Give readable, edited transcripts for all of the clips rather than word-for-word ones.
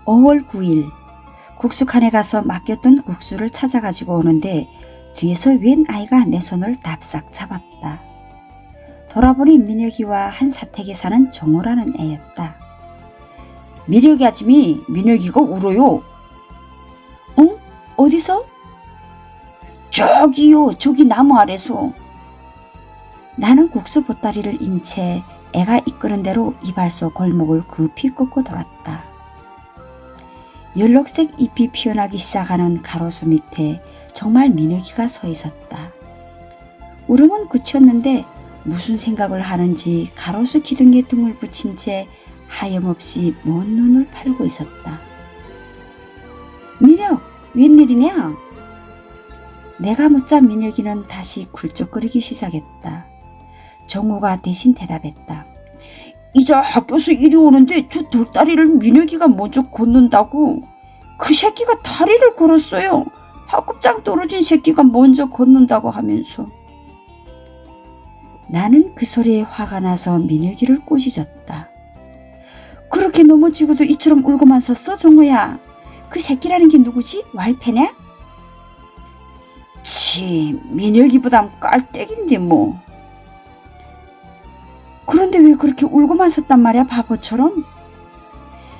5월 9일 국수칸에 가서 맡겼던 국수를 찾아가지고 오는데 뒤에서 웬 아이가 내 손을 답싹 잡았다. 돌아보니 민혁이와 한사택에 사는 정호라는 애였다. 민혁이 아줌이 민혁이가 울어요. 응? 어디서? 저기요, 저기 나무 아래서. 나는 국수 보따리를 인 채 애가 이끄는 대로 이발소 골목을 급히 꺾고 돌았다. 연록색 잎이 피어나기 시작하는 가로수 밑에 정말 민혁이가 서 있었다. 울음은 그쳤는데 무슨 생각을 하는지 가로수 기둥에 등을 붙인 채 하염없이 먼 눈을 팔고 있었다. 민혁, 웬일이냐? 내가 묻자 민혁이는 다시 굴쩍거리기 시작했다. 정우가 대신 대답했다. 이제 학교에서 이리 오는데 저 돌다리를 민혁이가 먼저 걷는다고. 그 새끼가 다리를 걸었어요. 학급장 떨어진 새끼가 먼저 걷는다고 하면서. 나는 그 소리에 화가 나서 민혁이를 꾸짖었다. 그렇게 넘어지고도 이처럼 울고만 섰어, 정우야? 그 새끼라는 게 누구지? 왈패냐? 치, 민혁이보단 깔때기인데 뭐. 그런데 왜 그렇게 울고만 섰단 말이야, 바보처럼?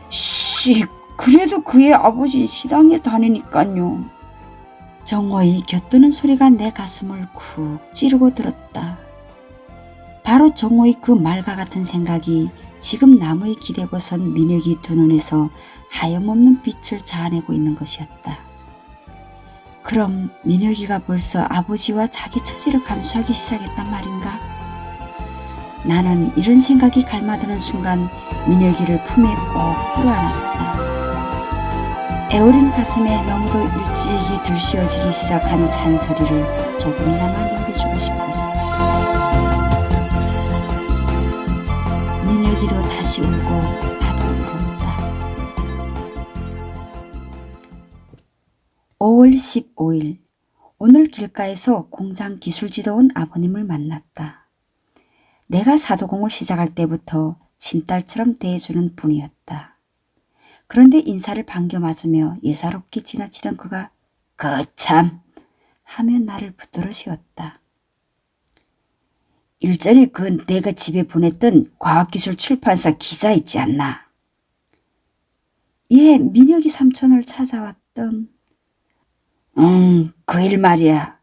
씨, 그래도 그의 아버지 시당에 다니니깐요. 정호의 곁드는 소리가 내 가슴을 쿡 찌르고 들었다. 바로 정호의 그 말과 같은 생각이 지금 나무에 기대고 선 민혁이 두 눈에서 하염없는 빛을 자아내고 있는 것이었다. 그럼 민혁이가 벌써 아버지와 자기 처지를 감수하기 시작했단 말인가? 나는 이런 생각이 갈마드는 순간 민혁이를 품에 꼭 끌어안았다. 애어린 가슴에 너무도 일찍이 들씌워지기 시작한 잔소리를 조금이나마 녹여주고 싶어서. 민혁이도 다시 울고 나도 울었다. 5월 15일 오늘 길가에서 공장 기술지도 온 아버님을 만났다. 내가 사도공을 시작할 때부터 친딸처럼 대해주는 분이었다. 그런데 인사를 반겨맞으며 예사롭게 지나치던 그가 거참 하며 나를 붙들어 씌웠다. 일전에 그 내가 집에 보냈던 과학기술 출판사 기자 있지 않나? 예, 민혁이 삼촌을 찾아왔던. 그 일 말이야.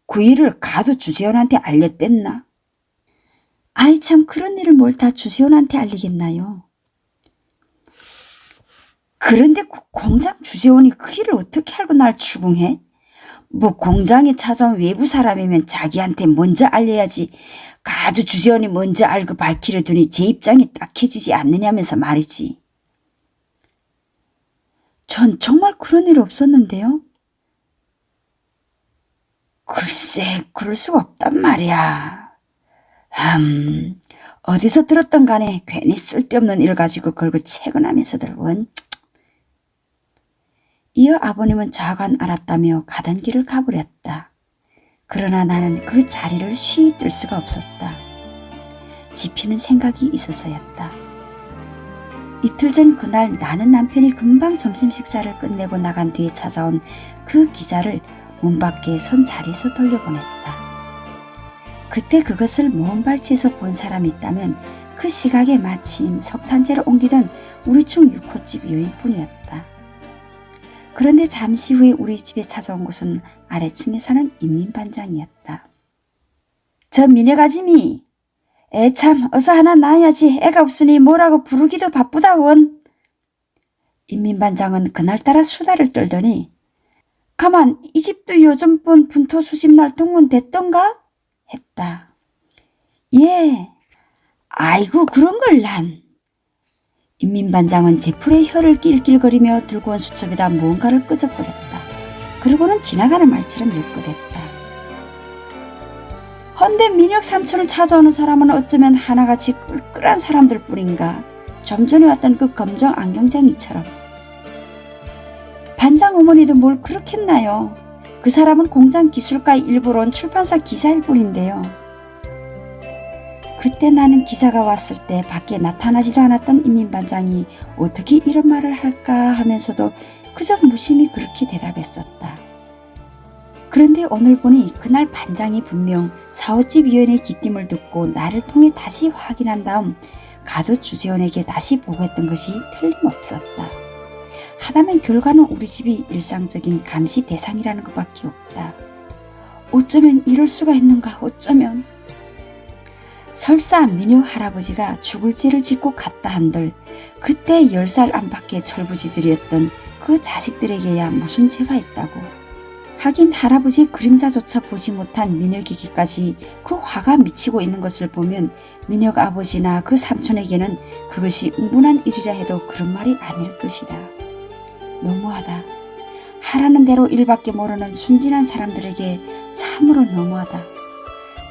그 일을 가도 주재원한테 알렸댔나? 아이 참, 그런 일을 뭘 다 주재원한테 알리겠나요? 그런데 공장 주재원이 그 일을 어떻게 알고 날 추궁해? 뭐 공장에 찾아온 외부 사람이면 자기한테 먼저 알려야지. 가도 주재원이 먼저 알고 밝히려 두니 제 입장이 딱해지지 않느냐면서 말이지. 전 정말 그런 일 없었는데요. 글쎄, 그럴 수가 없단 말이야. 어디서 들었던 간에 괜히 쓸데없는 일 가지고 걸고 채근하면서들 원. 이어 아버님은 좌관 알았다며 가던 길을 가버렸다. 그러나 나는 그 자리를 쉬이 뜰 수가 없었다. 지피는 생각이 있어서였다. 이틀 전 그날 나는 남편이 금방 점심 식사를 끝내고 나간 뒤에 찾아온 그 기자를 문 밖에 선 자리에서 돌려보냈다. 그때 그것을 먼 발치에서 본 사람이 있다면 그 시각에 마침 석탄재를 옮기던 우리 층 6호집 여인뿐이었다. 그런데 잠시 후에 우리 집에 찾아온 것은 아래층에 사는 인민반장이었다. 저 민혁 아줌이, 애 참 어서 하나 낳아야지. 애가 없으니 뭐라고 부르기도 바쁘다 원. 인민반장은 그날따라 수다를 떨더니 가만, 이 집도 요즘 본 분토 수집날 동원됐던가? 했다. 예. 아이고 그런 걸 난. 인민반장은 제풀에 혀를 낄낄거리며 들고 온 수첩에다 무언가를 끄적거렸다. 그러고는 지나가는 말처럼 엮어댔다. 헌데 민혁 삼촌을 찾아오는 사람은 어쩌면 하나같이 끌끌한 사람들 뿐인가. 좀 전에 왔던 그 검정 안경쟁이처럼. 반장 어머니도 뭘 그렇겠나요? 그 사람은 공장 기술과의 일부로 온 출판사 기자일 뿐인데요. 그때 나는 기사가 왔을 때 밖에 나타나지도 않았던 임민반장이 어떻게 이런 말을 할까 하면서도 그저 무심히 그렇게 대답했었다. 그런데 오늘 보니 그날 반장이 분명 사오집 위원의 귀띔을 듣고 나를 통해 다시 확인한 다음 가도 주재원에게 다시 보고했던 것이 틀림없었다. 하다면 결과는 우리 집이 일상적인 감시 대상이라는 것밖에 없다. 어쩌면 이럴 수가 있는가 어쩌면. 설사 민효 할아버지가 죽을 죄를 짓고 갔다 한들 그때 10살 안팎의 철부지들이었던 그 자식들에게야 무슨 죄가 있다고. 하긴 할아버지의 그림자조차 보지 못한 민혁에게까지 그 화가 미치고 있는 것을 보면 민혁 아버지나 그 삼촌에게는 그것이 운분한 일이라 해도 그런 말이 아닐 것이다. 너무하다. 하라는 대로 일밖에 모르는 순진한 사람들에게 참으로 너무하다.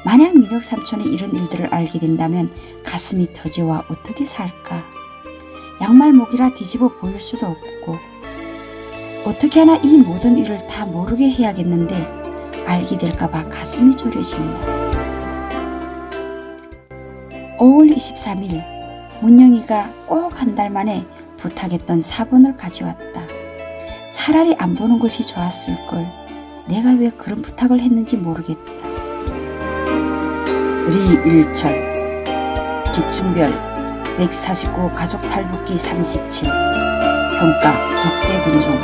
만약 민혁 삼촌이 이런 일들을 알게 된다면 가슴이 터져와 어떻게 살까. 양말목이라 뒤집어 보일 수도 없고 어떻게 하나 이 모든 일을 다 모르게 해야겠는데 알게 될까봐 가슴이 졸여진다. 5월 23일 문영이가 꼭 한 달 만에 부탁했던 사본을 가져왔다. 차라리 안 보는 것이 좋았을걸. 내가 왜 그런 부탁을 했는지 모르겠다. 리일철 기층별 149 가족 탈북기 37 평가 적대군중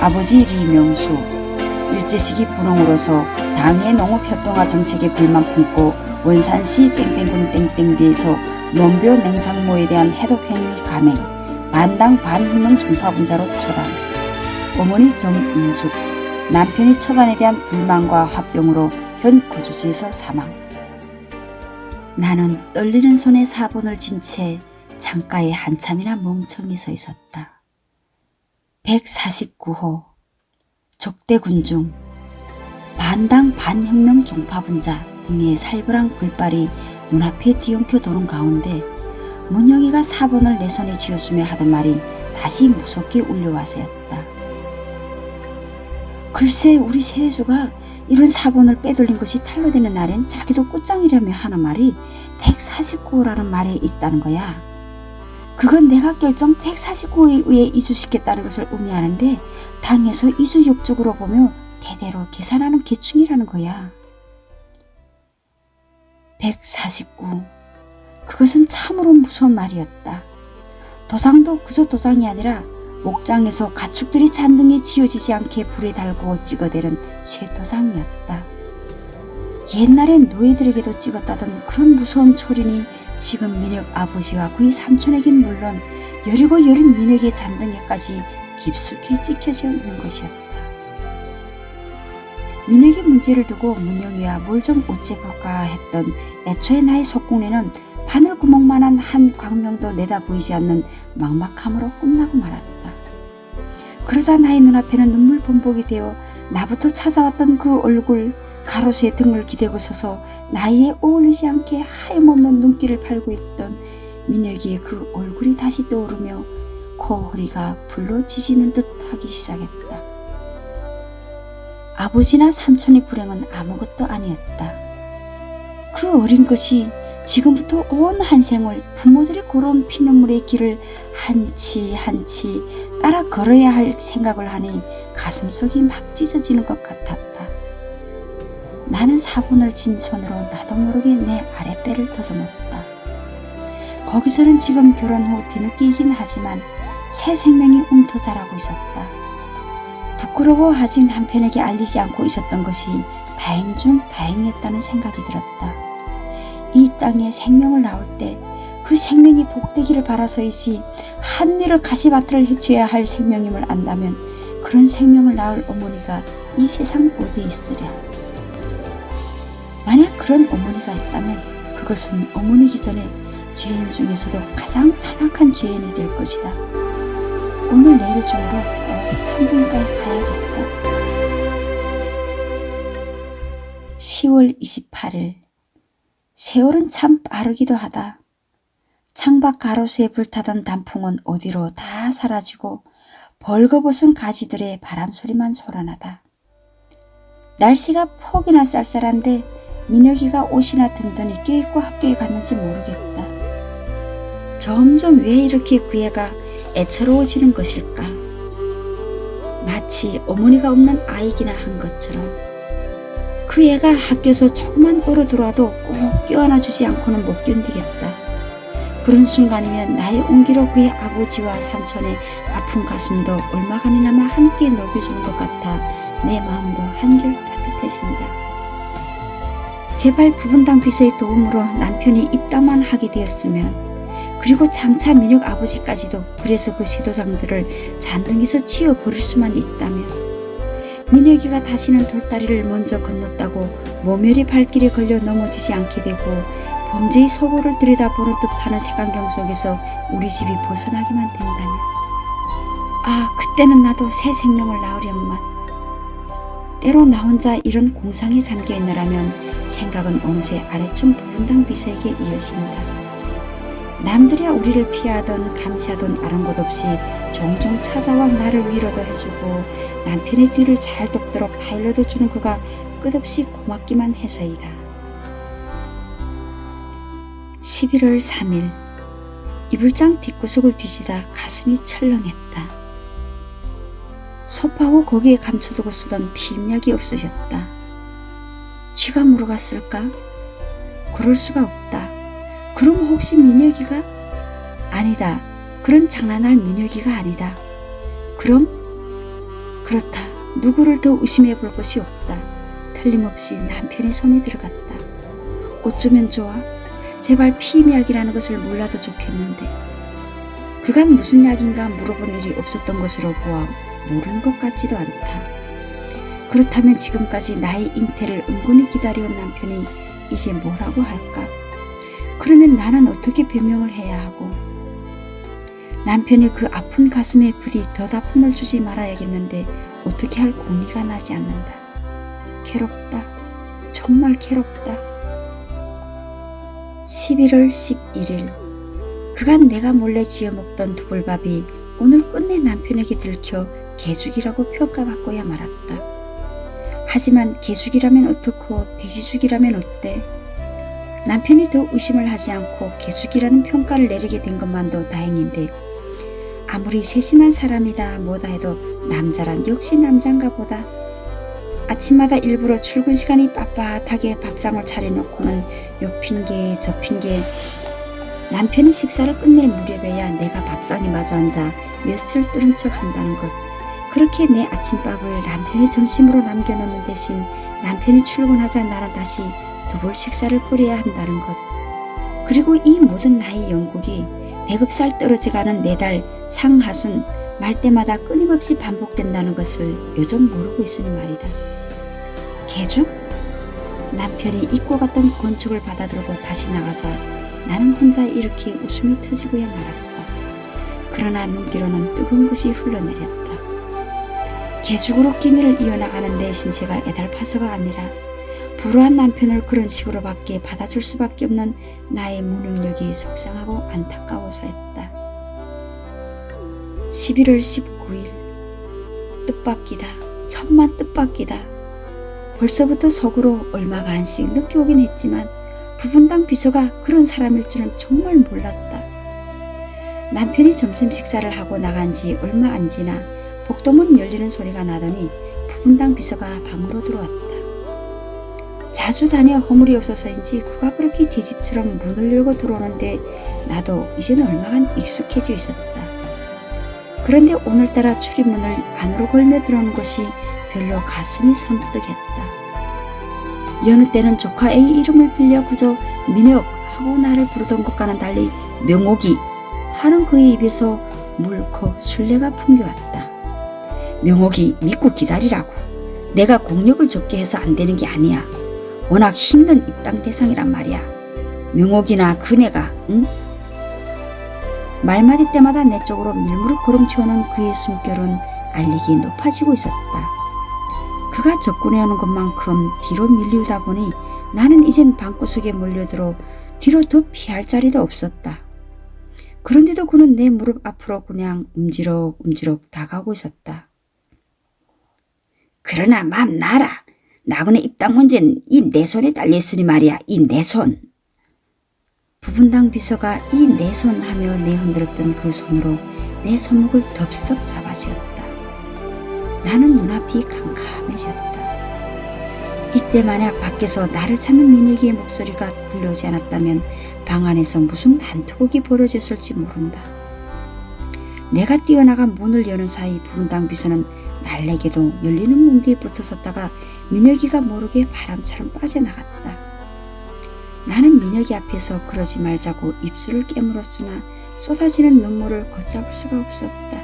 아버지 리명수 일제시기 분홍으로서 당의 농업협동화 정책에 불만 품고 원산시 땡땡군 땡땡리에서 농교 냉상모에 대한 해독행위 감행 반당 반hun명 종파분자로 처단. 어머니 정인숙 남편이 처단에 대한 불만과 화병으로 현 거주지에서 사망. 나는 떨리는 손에 사본을 쥔 채 창가에 한참이나 멍청이 서 있었다. 149호 적대군중 반당 반혁명 종파분자 등의 살벌한 글발이 눈앞에 뒤엉켜 도는 가운데 문영이가 사본을 내 손에 쥐어주며 하던 말이 다시 무섭게 울려와서였다. 글쎄 우리 세대주가 이런 사본을 빼돌린 것이 탄로되는 날엔 자기도 꽃장이라며 하는 말이 149호라는 말에 있다는 거야. 그건 내가 결정 149호에 의해 이주시켰다는 것을 의미하는데 당에서 이주 역적으로 보며 대대로 계산하는 계층이라는 거야. 149. 그것은 참으로 무서운 말이었다. 도장도 그저 도장이 아니라 목장에서 가축들이 잔등에 지어지지 않게 불에 달고 찍어대는 쇠도장이었다. 옛날엔 노예들에게도 찍었다던 그런 무서운 철인이 지금 민혁 아버지와 그의 삼촌에겐 물론 여리고 여린 민혁의 잔등에까지 깊숙이 찍혀져 있는 것이었다. 민혁의 문제를 두고 문영이와 뭘 좀 어째볼까 했던 애초에 나의 속궁리는 바늘구멍만한 한 광명도 내다 보이지 않는 막막함으로 끝나고 말았다. 그러자 나의 눈앞에는 눈물 범벅이 되어 나부터 찾아왔던 그 얼굴, 가로수에 등을 기대고 서서 나이에 어울리지 않게 하염없는 눈길을 팔고 있던 민혁이의 그 얼굴이 다시 떠오르며 코허리가 불로 지지는 듯 하기 시작했다. 아버지나 삼촌의 불행은 아무것도 아니었다. 그 어린 것이 지금부터 온 한 생을 부모들이 걸어온 피눈물의 길을 한치 한치 따라 걸어야 할 생각을 하니 가슴속이 막 찢어지는 것 같았다. 나는 사본을 쥔 손으로 나도 모르게 내 아랫배를 더듬었다. 거기서는 지금 결혼 후 뒤늦게이긴 하지만 새 생명이 움터 자라고 있었다. 부끄러워하진 남편에게 알리지 않고 있었던 것이 다행 중 다행이었다는 생각이 들었다. 이 땅에 생명을 낳을 때 그 생명이 복되기를 바라서이지 한 일을 가시밭을 헤쳐야 할 생명임을 안다면 그런 생명을 낳을 어머니가 이 세상 어디에 있으랴. 만약 그런 어머니가 있다면 그것은 어머니기 전에 죄인 중에서도 가장 잔악한 죄인이 될 것이다. 오늘 내일 중으로 꼭 산부인과에 가야겠다. 10월 28일 세월은 참 빠르기도 하다. 창밖 가로수에 불타던 단풍은 어디로 다 사라지고 벌거벗은 가지들의 바람소리만 소란하다. 날씨가 폭이나 쌀쌀한데 민혁이가 옷이나 든든히 껴입고 학교에 갔는지 모르겠다. 점점 왜 이렇게 그 애가 애처로워지는 것일까? 마치 어머니가 없는 아이기나 한 것처럼. 그 애가 학교에서 조금만 얼어들어와도 꼭 껴안아주지 않고는 못 견디겠다. 그런 순간이면 나의 온기로 그의 아버지와 삼촌의 아픈 가슴도 얼마간이나마 함께 녹여주는 것 같아 내 마음도 한결 따뜻해진다. 제발 부분당 비서의 도움으로 남편이 입당만 하게 되었으면, 그리고 장차 민혁 아버지까지도 그래서 그 쇄도장들을 잔등에서 치워버릴 수만 있다면, 민혁이가 다시는 돌다리를 먼저 건넜다고 모멸의 발길에 걸려 넘어지지 않게 되고 범죄의 속을 들여다보는 듯하는 색안경 속에서 우리 집이 벗어나기만 된다면, 그때는 나도 새 생명을 낳으련만. 때로 나 혼자 이런 공상에 잠겨 있느라면 생각은 어느새 아래층 부분당 비서에게 이어진다. 남들이야 우리를 피하던 감시하던 아랑곳 없이 종종 찾아와 나를 위로도 해주고 남편의 뒤를 잘 돕도록 타일러도 주는 그가 끝없이 고맙기만 해서이다. 11월 3일, 이불장 뒷구석을 뒤지다 가슴이 철렁했다. 소파하고 거기에 감춰두고 쓰던 피임약이 없어졌다. 쥐가 물어갔을까? 그럴 수가 없다. 그럼 혹시 민혁이가? 아니다. 그런 장난할 민혁이가 아니다. 그럼? 그렇다. 누구를 더 의심해 볼 것이 없다. 틀림없이 남편의 손이 들어갔다. 어쩌면 좋아? 제발 피임약이라는 것을 몰라도 좋겠는데. 그간 무슨 약인가 물어본 일이 없었던 것으로 보아 모르는 것 같지도 않다. 그렇다면 지금까지 나의 잉태를 은근히 기다려온 남편이 이제 뭐라고 할까? 그러면 나는 어떻게 변명을 해야 하고? 남편이 그 아픈 가슴에 부디 더 아픔을 주지 말아야겠는데 어떻게 할 궁리가 나지 않는다. 괴롭다. 정말 괴롭다. 11월 11일, 그간 내가 몰래 지어먹던 두불밥이 오늘 끝내 남편에게 들켜 개죽이라고 평가받고야 말았다. 하지만 개죽이라면 어떻고 돼지죽이라면 어때? 남편이 더 의심을 하지 않고 개죽이라는 평가를 내리게 된 것만도 다행인데, 아무리 세심한 사람이다 뭐다 해도 남자란 역시 남잔가 보다. 아침마다 일부러 출근 시간이 빳빳하게 밥상을 차려놓고는 요 핑계 저 핑계. 남편이 식사를 끝낼 무렵에야 내가 밥상에 마주 앉아 몇술 뜨는 척 한다는 것. 그렇게 내 아침밥을 남편이 점심으로 남겨놓는 대신 남편이 출근하자 나는 다시 두볼 식사를 끓여야 한다는 것. 그리고 이 모든 나의 영국이 배급살 떨어져가는 매달 상하순 말 때마다 끊임없이 반복된다는 것을 요즘 모르고 있으니 말이다. 개죽? 남편이 입고 갔던 권총을 받아들고 다시 나가자 나는 혼자 이렇게 웃음이 터지고야 말았다. 그러나 눈길로는 뜨거운 것이 흘러내렸다. 개죽으로 끼니를 이어나가는 내 신세가 애달파서가 아니라 불우한 남편을 그런 식으로밖에 받아줄 수밖에 없는 나의 무능력이 속상하고 안타까워서였다. 11월 19일, 뜻밖이다. 천만 뜻밖이다. 벌써부터 속으로 얼마가 안씩 느껴오긴 했지만 부분당 비서가 그런 사람일 줄은 정말 몰랐다. 남편이 점심 식사를 하고 나간 지 얼마 안 지나 복도문 열리는 소리가 나더니 부분당 비서가 방으로 들어왔다. 자주 다녀 허물이 없어서인지 그가 그렇게 제 집처럼 문을 열고 들어오는데 나도 이제는 얼마간 익숙해져 있었다. 그런데 오늘따라 출입문을 안으로 걸며 들어오는 것이 별로 가슴이 섬뜩했다. 여느 때는 조카 A 이름을 빌려 그저 민혁 하고 나를 부르던 것과는 달리 명옥이 하는 그의 입에서 물컥 술래가 풍겨왔다. 명옥이 믿고 기다리라고. 내가 공력을 적게 해서 안 되는 게 아니야. 워낙 힘든 입당 대상이란 말이야. 명옥이나 그네가, 응? 말마디 때마다 내 쪽으로 밀무릎 걸음치오는 그의 숨결은 알리기 높아지고 있었다. 그가 접근해오는 것만큼 뒤로 밀리우다 보니 나는 이젠 방구석에 몰려들어 뒤로 더 피할 자리도 없었다. 그런데도 그는 내 무릎 앞으로 그냥 움지럭움지럭 다가오고 있었다. 그러나 맘 놔라. 나그네 입당 문제는 이 내 손에 달려있으니 말이야. 이 내 손. 부분당 비서가 이 내 손 하며 내흔들었던 그 손으로 내 손목을 덥석 잡아쥐었다. 나는 눈앞이 캄캄해졌다. 이때 만약 밖에서 나를 찾는 민혁이의 목소리가 들려오지 않았다면 방 안에서 무슨 난투극이 벌어졌을지 모른다. 내가 뛰어나가 문을 여는 사이 부분당 비서는 날래게도 열리는 문 뒤에 붙어섰다가 민혁이가 모르게 바람처럼 빠져나갔다. 나는 민혁이 앞에서 그러지 말자고 입술을 깨물었으나 쏟아지는 눈물을 걷잡을 수가 없었다.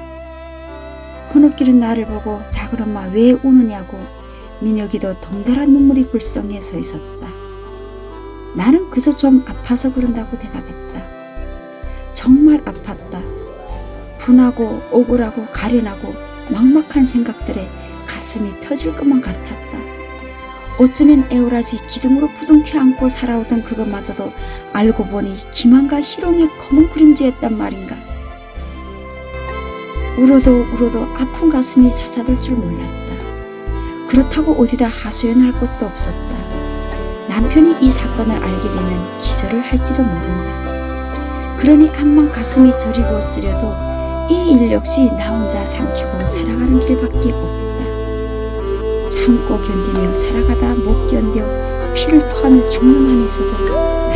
흐느끼는 나를 보고 작은 엄마 왜 우느냐고 민혁이도 동달한 눈물이 글썽해 서 있었다. 나는 그저 좀 아파서 그런다고 대답했다. 정말 아팠다. 분하고 억울하고 가련하고 막막한 생각들에 가슴이 터질 것만 같았다. 어쩌면 애월하지 기둥으로 부둥켜 안고 살아오던 그것마저도 알고 보니 기만과 희롱의 검은 그림자였단 말인가. 울어도 아픈 가슴이 찾아들 줄 몰랐다. 그렇다고 어디다 하소연할 곳도 없었다. 남편이 이 사건을 알게 되면 기절을 할지도 모른다. 그러니 암만 가슴이 저리고 쓰려도 이 일 역시 나 혼자 삼키고 살아가는 길밖에 없다. 참고 견디며 살아가다 못 견뎌 피를 토하며 죽는 한이 있어도